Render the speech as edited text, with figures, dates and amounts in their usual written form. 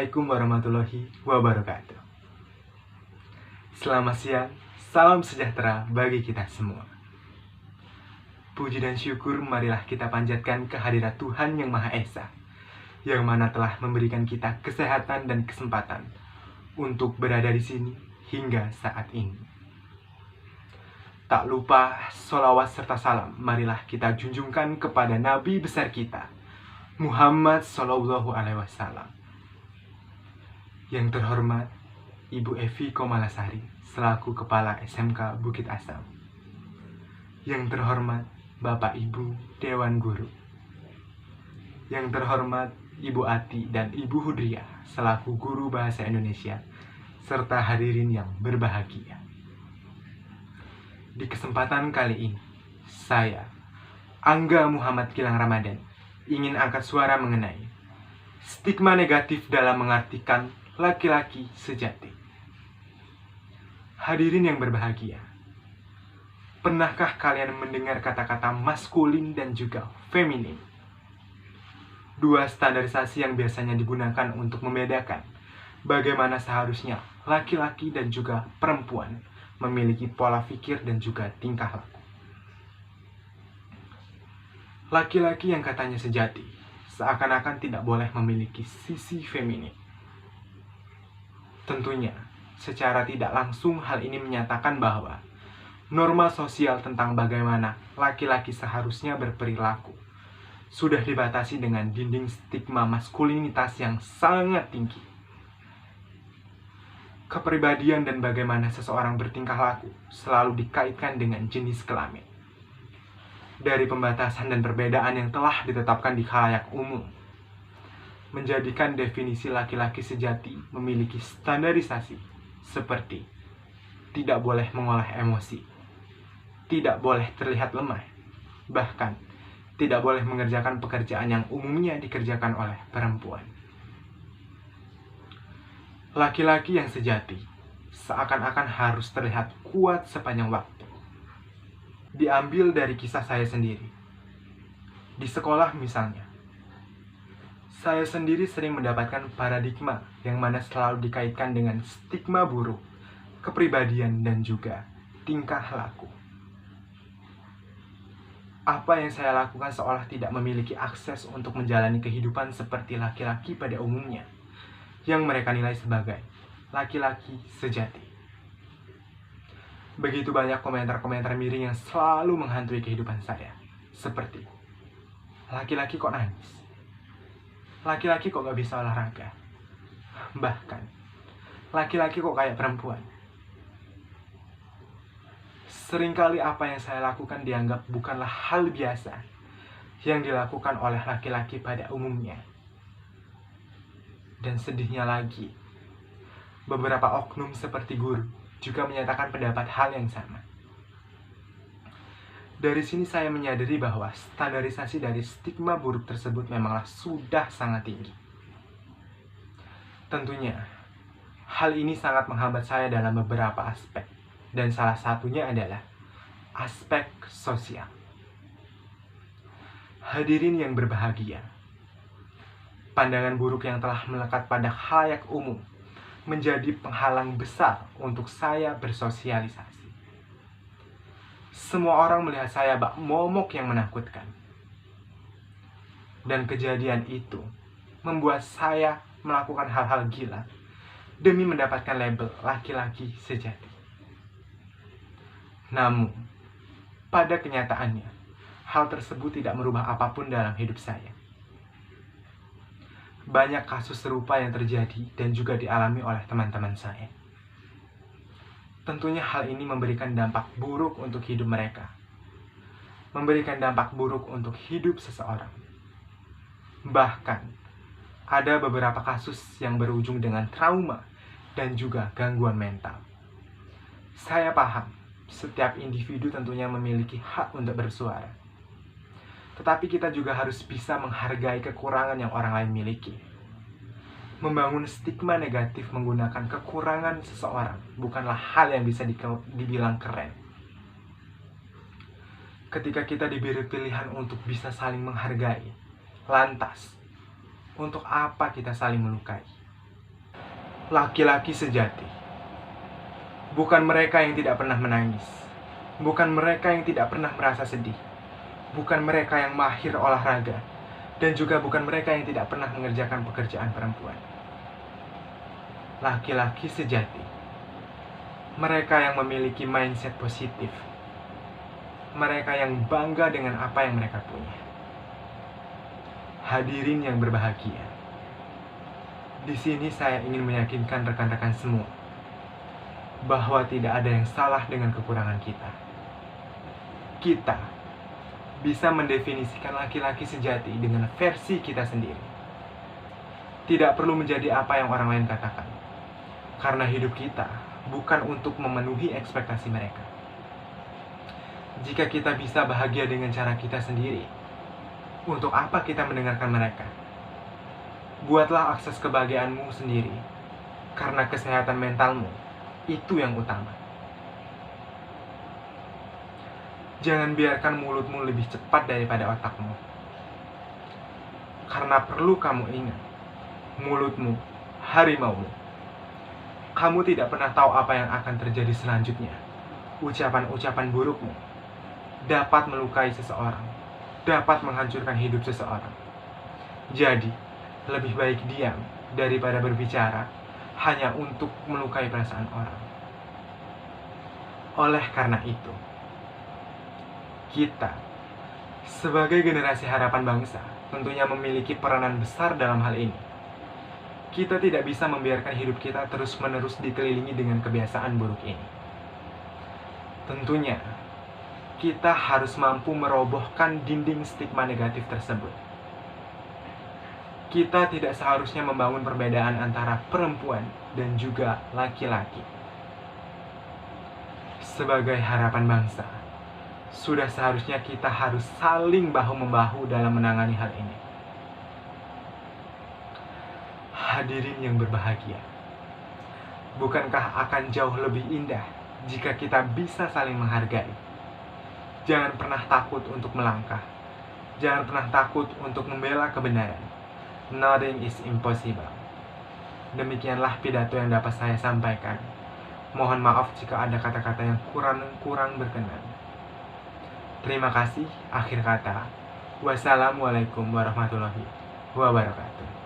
Assalamualaikum warahmatullahi wabarakatuh. Selamat siang, salam sejahtera bagi kita semua. Puji dan syukur marilah kita panjatkan kehadirat Tuhan Yang Maha Esa, yang mana telah memberikan kita kesehatan dan kesempatan untuk berada di sini hingga saat ini. Tak lupa sholawat serta salam marilah kita junjungkan kepada Nabi besar kita, Muhammad Sallallahu Alaihi Wasallam. Yang terhormat Ibu Evi Komalasari selaku Kepala SMK Bukit Asam. Yang terhormat Bapak Ibu Dewan Guru. Yang terhormat Ibu Ati dan Ibu Hudria selaku Guru Bahasa Indonesia, serta hadirin yang berbahagia. Di kesempatan kali ini, saya, Angga Muhammad Gilang Ramadan, ingin angkat suara mengenai stigma negatif dalam mengartikan laki-laki sejati. Hadirin yang berbahagia, pernahkah kalian mendengar kata-kata maskulin dan juga feminin? Dua standarisasi yang biasanya digunakan untuk membedakan bagaimana seharusnya laki-laki dan juga perempuan memiliki pola pikir dan juga tingkah laku. Laki-laki yang katanya sejati seakan-akan tidak boleh memiliki sisi feminin. Tentunya, secara tidak langsung hal ini menyatakan bahwa norma sosial tentang bagaimana laki-laki seharusnya berperilaku sudah dibatasi dengan dinding stigma maskulinitas yang sangat tinggi. Kepribadian dan bagaimana seseorang bertingkah laku selalu dikaitkan dengan jenis kelamin. Dari pembatasan dan perbedaan yang telah ditetapkan di khalayak umum, menjadikan definisi laki-laki sejati memiliki standarisasi seperti tidak boleh mengolah emosi, tidak boleh terlihat lemah, bahkan tidak boleh mengerjakan pekerjaan yang umumnya dikerjakan oleh perempuan. Laki-laki yang sejati seakan-akan harus terlihat kuat sepanjang waktu. Diambil dari kisah saya sendiri. Di sekolah misalnya, saya sendiri sering mendapatkan paradigma yang mana selalu dikaitkan dengan stigma buruk, kepribadian, dan juga tingkah laku. Apa yang saya lakukan seolah tidak memiliki akses untuk menjalani kehidupan seperti laki-laki pada umumnya, yang mereka nilai sebagai laki-laki sejati. Begitu banyak komentar-komentar miring yang selalu menghantui kehidupan saya, seperti laki-laki kok nangis? Laki-laki kok gak bisa olahraga? Bahkan, laki-laki kok kayak perempuan? Seringkali apa yang saya lakukan dianggap bukanlah hal biasa yang dilakukan oleh laki-laki pada umumnya. Dan sedihnya lagi, beberapa oknum seperti guru juga menyatakan pendapat hal yang sama. Dari sini saya menyadari bahwa standarisasi dari stigma buruk tersebut memanglah sudah sangat tinggi. Tentunya, hal ini sangat menghambat saya dalam beberapa aspek, dan salah satunya adalah aspek sosial. Hadirin yang berbahagia, pandangan buruk yang telah melekat pada khalayak umum menjadi penghalang besar untuk saya bersosialisasi. Semua orang melihat saya bak momok yang menakutkan. Dan kejadian itu membuat saya melakukan hal-hal gila demi mendapatkan label laki-laki sejati. Namun, pada kenyataannya, hal tersebut tidak merubah apapun dalam hidup saya. Banyak kasus serupa yang terjadi dan juga dialami oleh teman-teman saya. Tentunya hal ini memberikan dampak buruk untuk hidup mereka. Memberikan dampak buruk untuk hidup seseorang. Bahkan, ada beberapa kasus yang berujung dengan trauma dan juga gangguan mental. Saya paham, setiap individu tentunya memiliki hak untuk bersuara. Tetapi kita juga harus bisa menghargai kekurangan yang orang lain miliki. Membangun stigma negatif menggunakan kekurangan seseorang bukanlah hal yang bisa dibilang keren. Ketika kita diberi pilihan untuk bisa saling menghargai, lantas, untuk apa kita saling melukai? laki-laki sejati. Bukan mereka yang tidak pernah menangis, bukan mereka yang tidak pernah merasa sedih, bukan mereka yang mahir olahraga, dan juga bukan mereka yang tidak pernah mengerjakan pekerjaan perempuan. Laki-laki sejati, mereka yang memiliki mindset positif, mereka yang bangga dengan apa yang mereka punya. Hadirin yang berbahagia, di sini saya ingin meyakinkan rekan-rekan semua bahwa tidak ada yang salah dengan kekurangan kita. Kita bisa mendefinisikan laki-laki sejati dengan versi kita sendiri. Tidak perlu menjadi apa yang orang lain katakan, karena hidup kita bukan untuk memenuhi ekspektasi mereka. Jika kita bisa bahagia dengan cara kita sendiri, untuk apa kita mendengarkan mereka? Buatlah akses kebahagiaanmu sendiri, karena kesehatan mentalmu itu yang utama. Jangan biarkan mulutmu lebih cepat daripada otakmu, karena perlu kamu ingat, mulutmu harimaumu. Kamu tidak pernah tahu apa yang akan terjadi selanjutnya. Ucapan-ucapan burukmu dapat melukai seseorang, dapat menghancurkan hidup seseorang. Jadi, lebih baik diam daripada berbicara hanya untuk melukai perasaan orang. Oleh karena itu, kita sebagai generasi harapan bangsa tentunya memiliki peranan besar dalam hal ini. Kita tidak bisa membiarkan hidup kita terus-menerus dikelilingi dengan kebiasaan buruk ini. Tentunya, kita harus mampu merobohkan dinding stigma negatif tersebut. Kita tidak seharusnya membangun perbedaan antara perempuan dan juga laki-laki. Sebagai harapan bangsa, sudah seharusnya kita harus saling bahu-membahu dalam menangani hal ini. Hadirin yang berbahagia, bukankah akan jauh lebih indah jika kita bisa saling menghargai? Jangan pernah takut untuk melangkah. Jangan pernah takut untuk membela kebenaran. Nothing is impossible. Demikianlah pidato yang dapat saya sampaikan. Mohon maaf jika ada kata-kata yang kurang berkenan. Terima kasih. Akhir kata, wassalamualaikum warahmatullahi wabarakatuh.